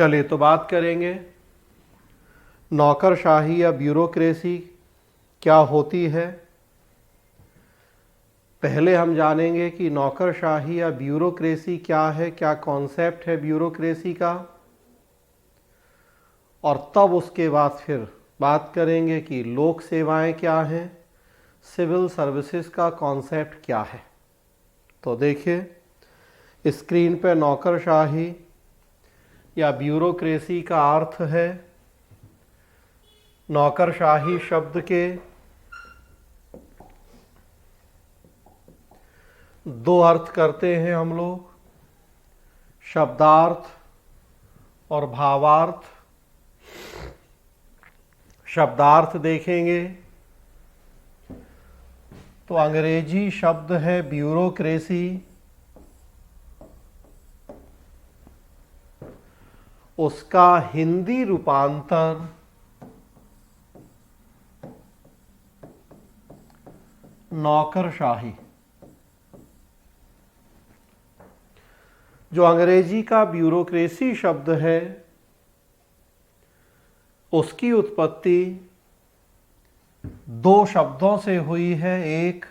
चलिए तो बात करेंगे नौकरशाही या ब्यूरोक्रेसी क्या होती है। पहले हम जानेंगे कि नौकरशाही या ब्यूरोक्रेसी क्या है, क्या कॉन्सेप्ट है ब्यूरोक्रेसी का, और तब उसके बाद फिर बात करेंगे कि लोक सेवाएं क्या हैं, सिविल सर्विसेज का कॉन्सेप्ट क्या है। तो देखिए स्क्रीन पे नौकरशाही या ब्यूरोक्रेसी का अर्थ है, नौकरशाही शब्द के दो अर्थ करते हैं हम लोग, शब्दार्थ और भावार्थ। शब्दार्थ देखेंगे तो अंग्रेजी शब्द है ब्यूरोक्रेसी, उसका हिंदी रूपांतर नौकरशाही। जो अंग्रेजी का ब्यूरोक्रेसी शब्द है उसकी उत्पत्ति दो शब्दों से हुई है। एक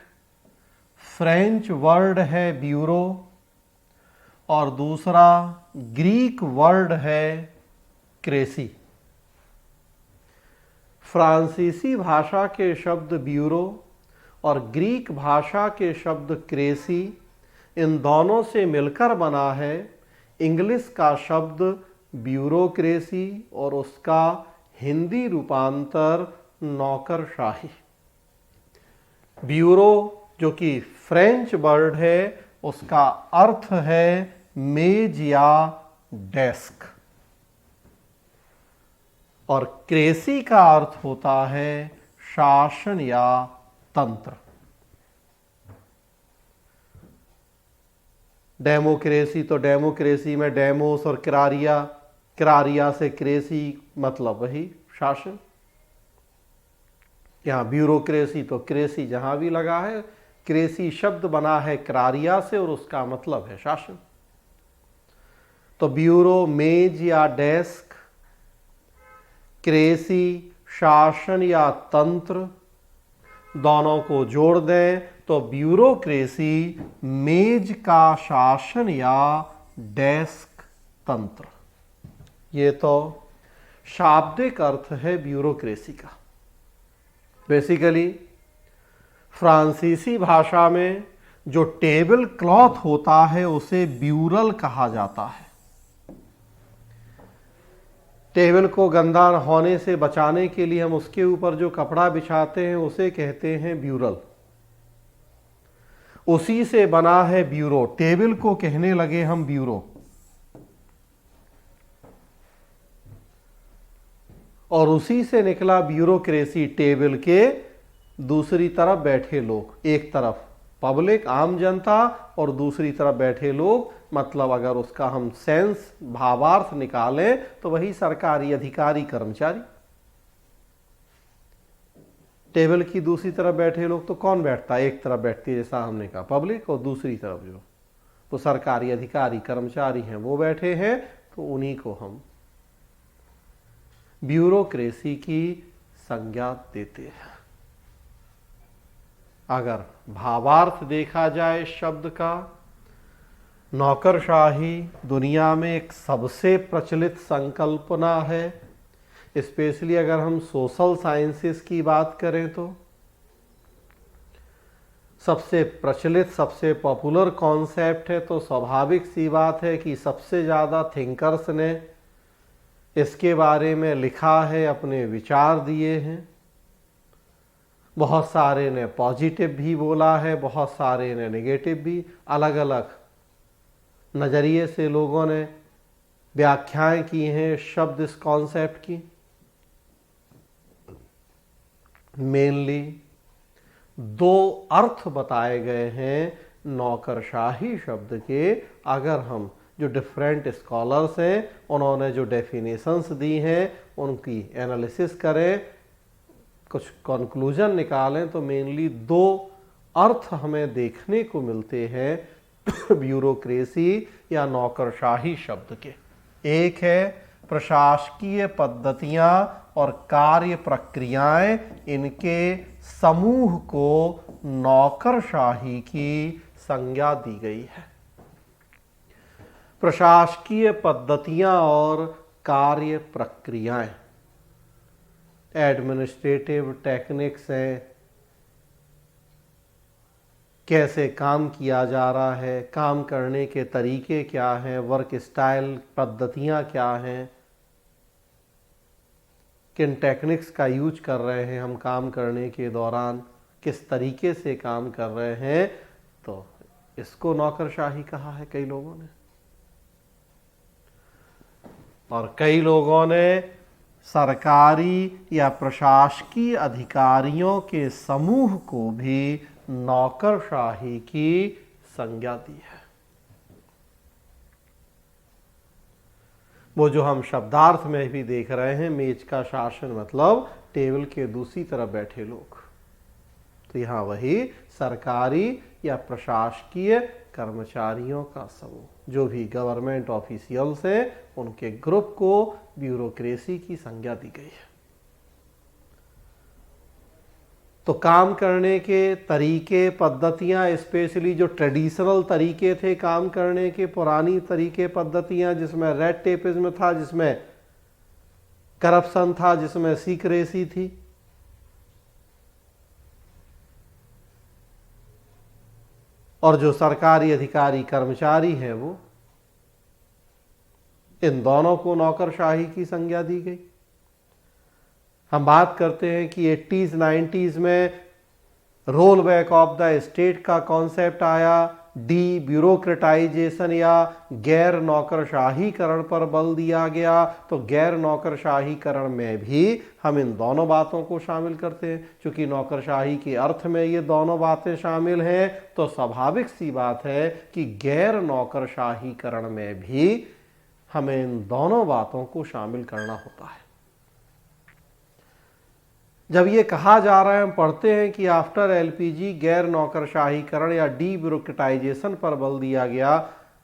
फ्रेंच वर्ड है ब्यूरो और दूसरा ग्रीक वर्ड है क्रेसी। फ्रांसीसी भाषा के शब्द ब्यूरो और ग्रीक भाषा के शब्द क्रेसी, इन दोनों से मिलकर बना है इंग्लिश का शब्द ब्यूरोक्रेसी और उसका हिंदी रूपांतर नौकरशाही। ब्यूरो जो कि फ्रेंच वर्ड है उसका अर्थ है मेज या डेस्क, और क्रेसी का अर्थ होता है शासन या तंत्र। डेमोक्रेसी तो डेमोक्रेसी में डेमोस और क्रारिया, क्रारिया से क्रेसी मतलब वही शासन। यहाँ ब्यूरोक्रेसी तो क्रेसी जहां भी लगा है, क्रेसी शब्द बना है क्रारिया से और उसका मतलब है शासन। तो ब्यूरो मेज या डेस्क, क्रेसी शासन या तंत्र, दोनों को जोड़ दें तो ब्यूरोक्रेसी मेज का शासन या डेस्क तंत्र। ये तो शाब्दिक अर्थ है ब्यूरोक्रेसी का। बेसिकली फ्रांसीसी भाषा में जो टेबल क्लॉथ होता है उसे ब्यूरल कहा जाता है। टेबल को गंदा होने से बचाने के लिए हम उसके ऊपर जो कपड़ा बिछाते हैं उसे कहते हैं ब्यूरल। उसी से बना है ब्यूरो, टेबल को कहने लगे हम ब्यूरो। और उसी से निकला ब्यूरोक्रेसी, टेबल के दूसरी तरफ बैठे लोग, एक तरफ पब्लिक आम जनता और दूसरी तरफ बैठे लोग, मतलब अगर उसका हम सेंस भावार्थ निकालें तो वही सरकारी अधिकारी कर्मचारी। टेबल की दूसरी तरफ बैठे लोग तो कौन बैठता है? एक तरफ बैठती है जैसा हमने कहा पब्लिक, और दूसरी तरफ जो तो सरकारी अधिकारी कर्मचारी हैं वो बैठे हैं, तो उन्हीं को हम ब्यूरोक्रेसी की संज्ञा देते हैं। अगर भावार्थ देखा जाए शब्द का, नौकरशाही दुनिया में एक सबसे प्रचलित संकल्पना है। स्पेशली अगर हम सोशल साइंसेस की बात करें तो सबसे प्रचलित, सबसे पॉपुलर कॉन्सेप्ट है। तो स्वाभाविक सी बात है कि सबसे ज़्यादा थिंकर्स ने इसके बारे में लिखा है, अपने विचार दिए हैं। बहुत सारे ने पॉजिटिव भी बोला है, बहुत सारे ने नेगेटिव भी। अलग अलग नज़रिए से लोगों ने व्याख्याएं की हैं शब्द इस कॉन्सेप्ट की। मेनली दो अर्थ बताए गए हैं नौकरशाही शब्द के। अगर हम जो डिफरेंट स्कॉलर्स हैं उन्होंने जो डेफिनेशंस दी हैं उनकी एनालिसिस करें, कुछ कंक्लूजन निकालें, तो मेनली दो अर्थ हमें देखने को मिलते हैं ब्यूरोक्रेसी या नौकरशाही शब्द के। एक है प्रशासकीय पद्धतियां और कार्य प्रक्रियाएं, इनके समूह को नौकरशाही की संज्ञा दी गई है। प्रशासकीय पद्धतियां और कार्य प्रक्रियाएं, एडमिनिस्ट्रेटिव टेक्निक्स हैं, कैसे काम किया जा रहा है, काम करने के तरीके क्या हैं, वर्क स्टाइल पद्धतियां क्या हैं, किन टेक्निक्स का यूज कर रहे हैं हम काम करने के दौरान, किस तरीके से काम कर रहे हैं, तो इसको नौकरशाही कहा है कई लोगों ने। और कई लोगों ने सरकारी या प्रशासकीय अधिकारियों के समूह को भी नौकरशाही की संज्ञा दी है। वो जो हम शब्दार्थ में भी देख रहे हैं, मेज का शासन मतलब टेबल के दूसरी तरफ बैठे लोग, तो यहां वही सरकारी या प्रशासकीय कर्मचारियों का समूह, जो भी गवर्नमेंट ऑफिशियल्स हैं, उनके ग्रुप को ब्यूरोक्रेसी की संज्ञा दी गई है। तो काम करने के तरीके, पद्धतियां, स्पेशली जो ट्रेडिशनल तरीके थे काम करने के, पुरानी तरीके पद्धतियां, जिसमें रेड टेपिज्म था, जिसमें करप्शन था, जिसमें सीक्रेसी थी, और जो सरकारी अधिकारी कर्मचारी हैं, वो इन दोनों को नौकरशाही की संज्ञा दी गई। हम बात करते हैं कि 80s 90s में roll back of the state का कॉन्सेप्ट आया, डी ब्यूरोक्रेटाइजेशन या गैर नौकरशाहीकरण पर बल दिया गया। तो गैर नौकरशाहीकरण में भी हम इन दोनों बातों को शामिल करते हैं। चूंकि नौकरशाही के अर्थ में ये दोनों बातें शामिल हैं, तो स्वाभाविक सी बात है कि गैर नौकरशाहीकरण में भी हमें इन दोनों बातों को शामिल करना होता है। जब ये कहा जा रहा है, हम पढ़ते हैं कि आफ्टर एलपीजी गैर नौकरशाहीकरण या डी ब्यूरोक्रेटाइजेशन पर बल दिया गया।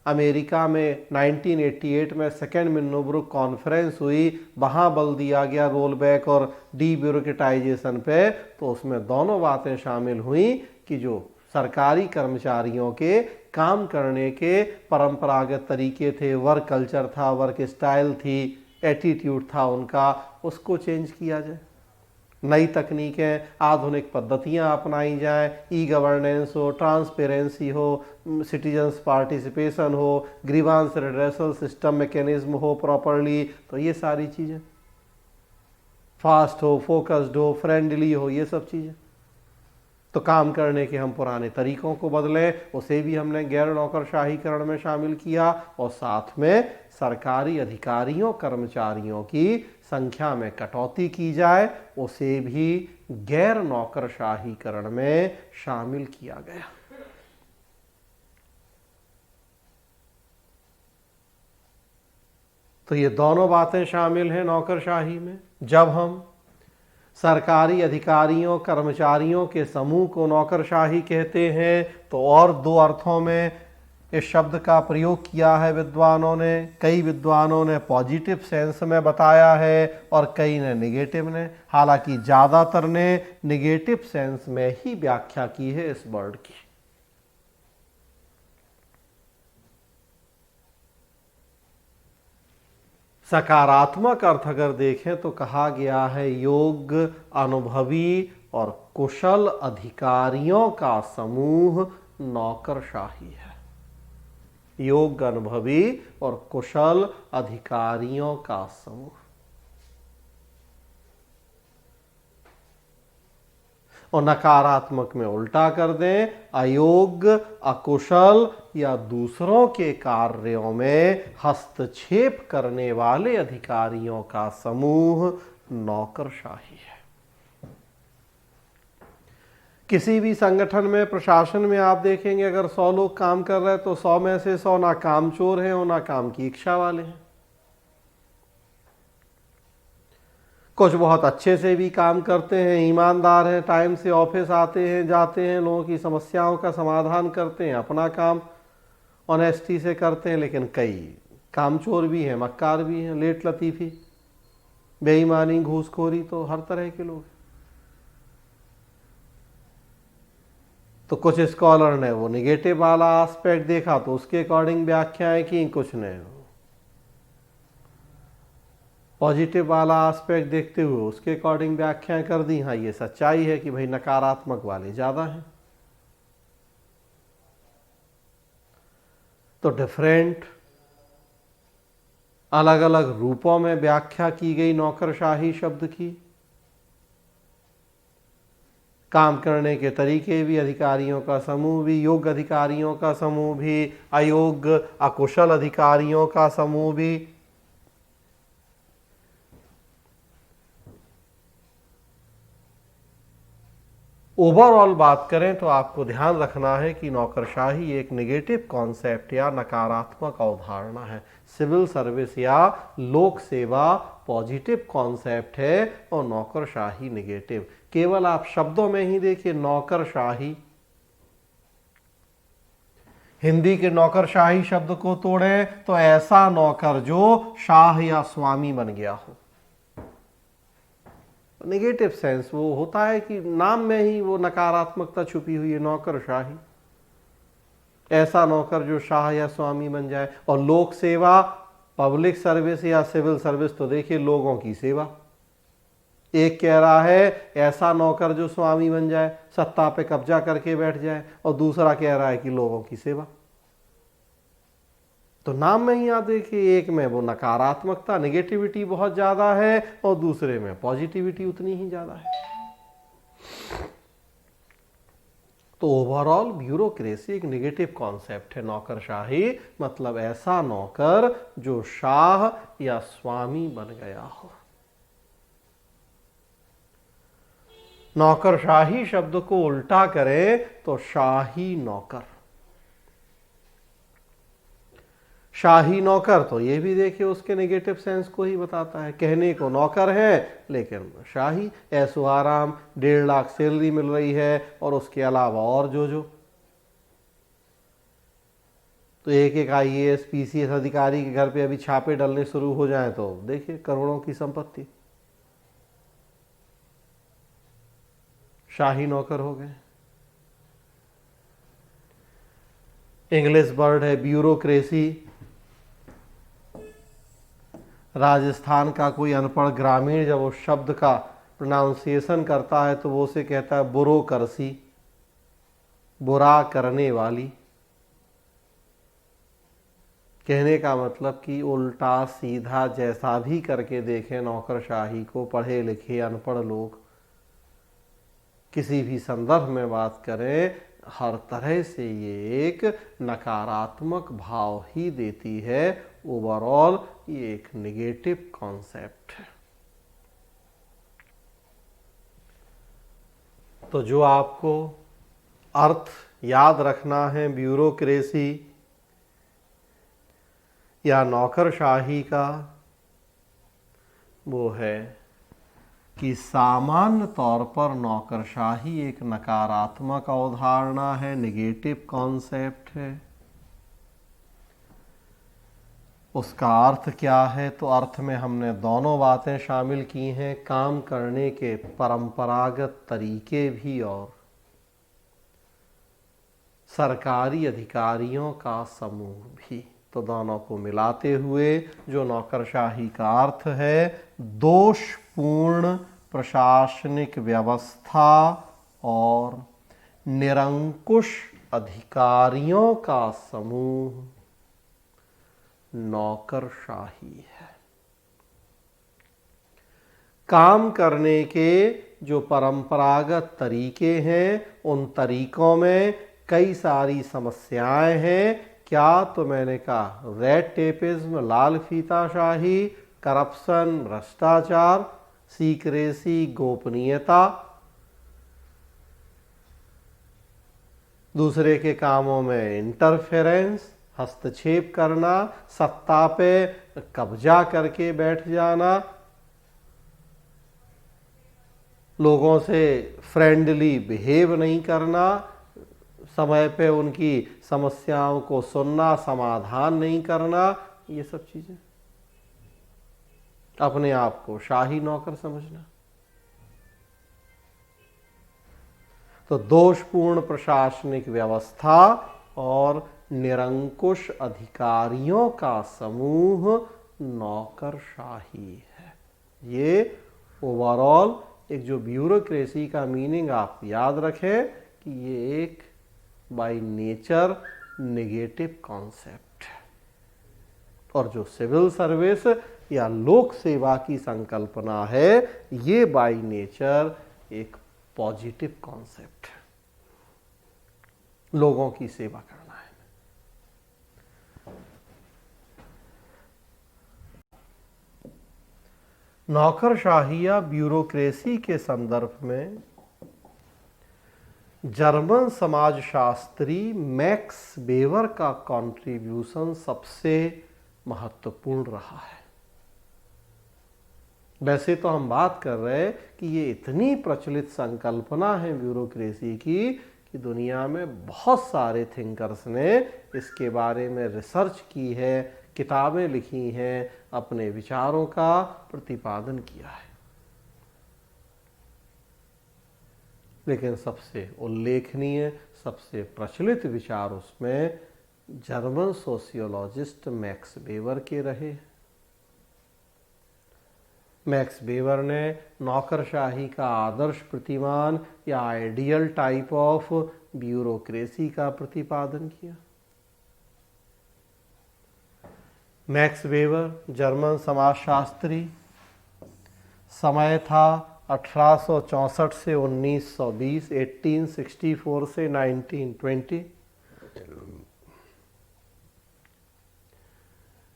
अमेरिका में 1988 में सेकेंड मिन्नोब्रुक कॉन्फ्रेंस हुई, वहाँ बल दिया गया रोल बैक और डी ब्यूरोक्रेटाइजेशन पे। तो उसमें दोनों बातें शामिल हुई कि जो सरकारी कर्मचारियों के काम करने के परंपरागत तरीके थे, वर्क कल्चर था, वर्क स्टाइल थी, एटीट्यूड था उनका, उसको चेंज किया जाए। नई तकनीकें, आधुनिक पद्धतियां अपनाई जाएं, ई गवर्नेंस हो, ट्रांसपेरेंसी हो, सिटीजन्स पार्टिसिपेशन हो, ग्रीवांस रिड्रेसल सिस्टम मैकेनिज्म हो प्रॉपरली, तो ये सारी चीज़ें फास्ट हो, फोकस्ड हो, फ्रेंडली हो, ये सब चीज़ें। तो काम करने के हम पुराने तरीकों को बदलें, उसे भी हमने गैर नौकरशाहीकरण में शामिल किया। और साथ में सरकारी अधिकारियों कर्मचारियों की संख्या में कटौती की जाए, उसे भी गैर नौकरशाहीकरण में शामिल किया गया। तो ये दोनों बातें शामिल हैं नौकरशाही में। जब हम सरकारी अधिकारियों कर्मचारियों के समूह को नौकरशाही कहते हैं, तो और दो अर्थों में इस शब्द का प्रयोग किया है विद्वानों ने। कई विद्वानों ने पॉजिटिव सेंस में बताया है और कई ने निगेटिव ने। हालांकि ज़्यादातर ने निगेटिव सेंस में ही व्याख्या की है इस वर्ड की। सकारात्मक अर्थ अगर देखें तो कहा गया है योग्य, अनुभवी और कुशल अधिकारियों का समूह नौकरशाही है। योग्य, अनुभवी और कुशल अधिकारियों का समूह। और नकारात्मक में उल्टा कर दें, अयोग्य, अकुशल या दूसरों के कार्यों में हस्तक्षेप करने वाले अधिकारियों का समूह नौकरशाही है। किसी भी संगठन में, प्रशासन में आप देखेंगे, अगर 100 लोग काम कर रहे हैं तो 100 में से 100 ना कामचोर हैं और ना काम की इच्छा वाले हैं। कुछ बहुत अच्छे से भी काम करते हैं, ईमानदार हैं, टाइम से ऑफिस आते हैं, जाते हैं, लोगों की समस्याओं का समाधान करते हैं, अपना काम ऑनेस्टी से करते हैं। लेकिन कई कामचोर भी हैं, मक्कार भी हैं, लेट लतीफ़ी, बेईमानी, घूसखोरी, तो हर तरह के लोग। तो कुछ स्कॉलर ने वो निगेटिव वाला एस्पेक्ट देखा तो उसके अकॉर्डिंग व्याख्याएं की, कुछ ने पॉजिटिव वाला एस्पेक्ट देखते हुए उसके अकॉर्डिंग व्याख्याएं कर दी। हाँ, ये सच्चाई है कि भाई नकारात्मक वाले ज़्यादा हैं। तो डिफरेंट अलग अलग रूपों में व्याख्या की गई नौकरशाही शब्द की। काम करने के तरीके भी, अधिकारियों का समूह भी, योग्य अधिकारियों का समूह भी, अयोग्य अकुशल अधिकारियों का समूह भी। ओवरऑल बात करें तो आपको ध्यान रखना है कि नौकरशाही एक नेगेटिव कॉन्सेप्ट या नकारात्मक अवधारणा है। सिविल सर्विस या लोक सेवा पॉजिटिव कॉन्सेप्ट है और नौकरशाही नेगेटिव। केवल आप शब्दों में ही देखिए, नौकरशाही, हिंदी के नौकरशाही शब्द को तोड़ें तो ऐसा नौकर जो शाह या स्वामी बन गया हो। नेगेटिव सेंस वो होता है कि नाम में ही वो नकारात्मकता छुपी हुई है, नौकरशाही। ऐसा नौकर जो शाह या स्वामी बन जाए। और लोक सेवा, पब्लिक सर्विस या सिविल सर्विस, तो देखिए लोगों की सेवा। एक कह रहा है ऐसा नौकर जो स्वामी बन जाए, सत्ता पे कब्जा करके बैठ जाए, और दूसरा कह रहा है कि लोगों की सेवा। तो नाम में ही आप देखिए, एक में वो नकारात्मकता, नेगेटिविटी बहुत ज्यादा है और दूसरे में पॉजिटिविटी उतनी ही ज्यादा है। तो ओवरऑल ब्यूरोक्रेसी एक नेगेटिव कॉन्सेप्ट है। नौकरशाही मतलब ऐसा नौकर जो शाह या स्वामी बन गया हो। नौकरशाही शब्द को उल्टा करें तो शाही नौकर। शाही नौकर, तो ये भी देखिए उसके नेगेटिव सेंस को ही बताता है। कहने को नौकर है लेकिन शाही, ऐसो आराम, 1.5 लाख सैलरी मिल रही है और उसके अलावा और जो तो एक IAS PCS अधिकारी के घर पे अभी छापे डलने शुरू हो जाए तो देखिए करोड़ों की संपत्ति। शाही नौकर हो गए। इंग्लिश वर्ड है ब्यूरोक्रेसी। राजस्थान का कोई अनपढ़ ग्रामीण जब उस शब्द का प्रोनाउंसिएशन करता है तो वो उसे कहता है बुरोकरसी, बुरा करने वाली। कहने का मतलब कि उल्टा सीधा जैसा भी करके देखें नौकरशाही को, पढ़े लिखे अनपढ़ लोग किसी भी संदर्भ में बात करें, हर तरह से ये एक नकारात्मक भाव ही देती है। ओवरऑल ये एक नेगेटिव कॉन्सेप्ट है। तो जो आपको अर्थ याद रखना है ब्यूरोक्रेसी या नौकरशाही का, वो है कि सामान्य तौर पर नौकरशाही एक नकारात्मक अवधारणा है, नेगेटिव कॉन्सेप्ट है। उसका अर्थ क्या है? तो अर्थ में हमने दोनों बातें शामिल की हैं, काम करने के परंपरागत तरीके भी और सरकारी अधिकारियों का समूह भी। तो दोनों को मिलाते हुए जो नौकरशाही का अर्थ है, दोषपूर्ण प्रशासनिक व्यवस्था और निरंकुश अधिकारियों का समूह नौकरशाही है। काम करने के जो परंपरागत तरीके हैं, उन तरीकों में कई सारी समस्याएं हैं। क्या? तो मैंने कहा रेड टेपिज्म, लाल फीताशाही, करप्शन, भ्रष्टाचार, सीक्रेसी, गोपनीयता, दूसरे के कामों में इंटरफेरेंस, हस्तक्षेप करना, सत्ता पे कब्जा करके बैठ जाना, लोगों से फ्रेंडली बिहेव नहीं करना, समय पे उनकी समस्याओं को सुनना, समाधान नहीं करना। ये सब चीजें, अपने आप को शाही नौकर समझना। तो दोषपूर्ण प्रशासनिक व्यवस्था और निरंकुश अधिकारियों का समूह नौकरशाही है। ये ओवरऑल एक जो ब्यूरोक्रेसी का मीनिंग आप याद रखें कि ये एक बाय नेचर नेगेटिव कॉन्सेप्ट है, और जो सिविल सर्विस या लोक सेवा की संकल्पना है ये बाय नेचर एक पॉजिटिव कॉन्सेप्ट है, लोगों की सेवा करना है। नौकरशाही या ब्यूरोक्रेसी के संदर्भ में जर्मन समाजशास्त्री मैक्स वेबर का कंट्रीब्यूशन सबसे महत्वपूर्ण रहा है। वैसे तो हम बात कर रहे हैं कि ये इतनी प्रचलित संकल्पना है ब्यूरोक्रेसी की कि दुनिया में बहुत सारे थिंकर्स ने इसके बारे में रिसर्च की है, किताबें लिखी हैं, अपने विचारों का प्रतिपादन किया है। लेकिन सबसे उल्लेखनीय, सबसे प्रचलित विचार उसमें जर्मन सोशियोलॉजिस्ट मैक्स वेबर के रहे। मैक्स वेबर ने नौकरशाही का आदर्श प्रतिमान या आइडियल टाइप ऑफ ब्यूरोक्रेसी का प्रतिपादन किया। मैक्स वेबर जर्मन समाजशास्त्री, समय था 1864 से 1920, 1864 से 1920।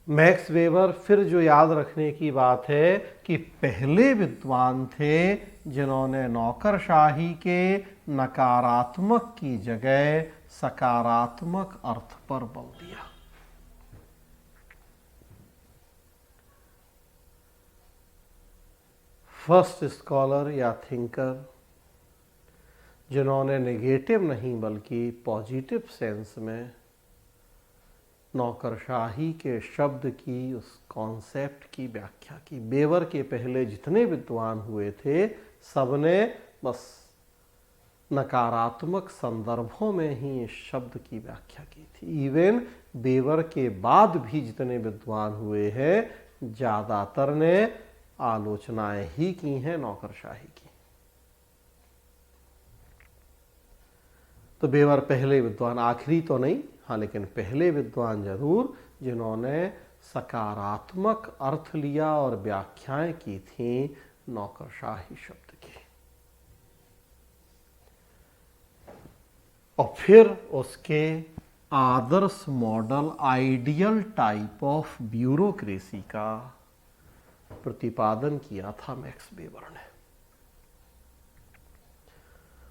मैक्स वेबर फिर जो याद रखने की बात है कि पहले विद्वान थे जिन्होंने नौकरशाही के नकारात्मक की जगह सकारात्मक अर्थ पर बल दिया। फर्स्ट स्कॉलर या थिंकर जिन्होंने नेगेटिव नहीं बल्कि पॉजिटिव सेंस में नौकरशाही के शब्द की, उस कॉन्सेप्ट की व्याख्या की। वेबर के पहले जितने विद्वान हुए थे सबने बस नकारात्मक संदर्भों में ही इस शब्द की व्याख्या की थी। इवन वेबर के बाद भी जितने विद्वान हुए हैं ज्यादातर ने आलोचनाएं ही की हैं नौकरशाही की। तो वेबर पहले विद्वान, आखिरी तो नहीं, हाँ लेकिन पहले विद्वान जरूर जिन्होंने सकारात्मक अर्थ लिया और व्याख्याएं की थी नौकरशाही शब्द की। और फिर उसके आदर्श model, ideal type of bureaucracy का प्रतिपादन किया था मैक्स वेबर ने।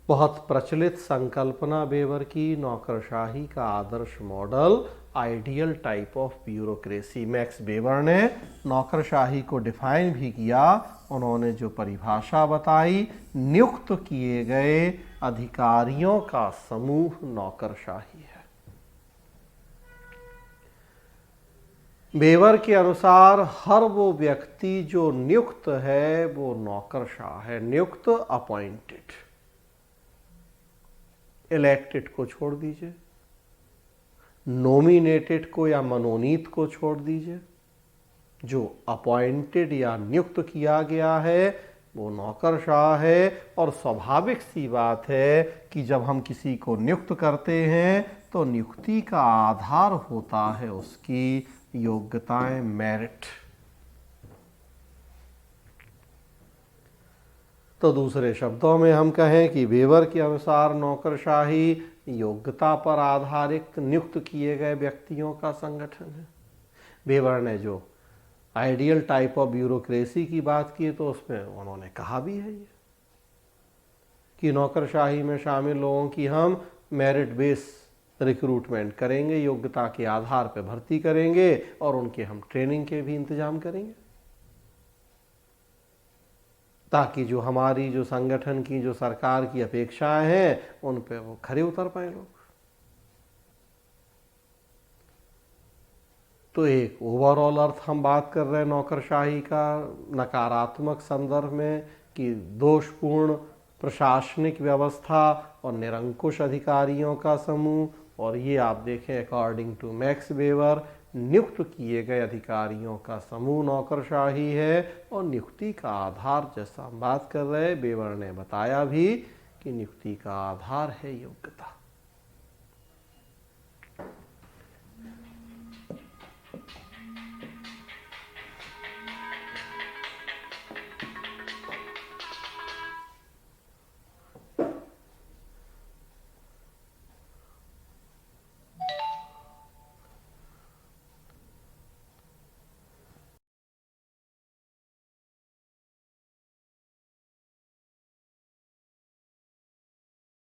बहुत प्रचलित संकल्पना वेबर की नौकरशाही का आदर्श model, ideal type of bureaucracy. Max Weber ने नौकरशाही को डिफाइन भी किया। उन्होंने जो परिभाषा बताई, नियुक्त किए गए अधिकारियों का समूह नौकरशाही है। वेबर के अनुसार हर वो व्यक्ति जो नियुक्त है वो नौकरशाह है। नियुक्त, अपॉइंटेड, इलेक्टेड को छोड़ दीजिए, नोमिनेटेड को या मनोनीत को छोड़ दीजिए। जो अपॉइंटेड या नियुक्त किया गया है वो नौकरशाह है। और स्वाभाविक सी बात है कि जब हम किसी को नियुक्त करते हैं तो नियुक्ति का आधार होता है उसकी योग्यताएं, मेरिट। तो दूसरे शब्दों में हम कहें कि वेबर के अनुसार नौकरशाही योग्यता पर आधारित नियुक्त किए गए व्यक्तियों का संगठन है। वेबर ने जो आइडियल टाइप ऑफ ब्यूरोक्रेसी की बात की तो उसमें उन्होंने कहा भी है ये कि नौकरशाही में शामिल लोगों की हम मेरिट बेस रिक्रूटमेंट करेंगे, योग्यता के आधार पर भर्ती करेंगे और उनके हम ट्रेनिंग के भी इंतजाम करेंगे ताकि जो हमारी, जो संगठन की, जो सरकार की अपेक्षाएं हैं उन पे वो खरे उतर पाए लोग। तो एक ओवरऑल अर्थ हम बात कर रहे हैं नौकरशाही का नकारात्मक संदर्भ में कि दोषपूर्ण प्रशासनिक व्यवस्था और निरंकुश अधिकारियों का समूह, और ये आप देखें अकॉर्डिंग टू मैक्स वेबर नियुक्त किए गए अधिकारियों का समूह नौकरशाही है। और नियुक्ति का आधार, जैसा हम बात कर रहे हैं, वेबर ने बताया भी कि नियुक्ति का आधार है योग्यता।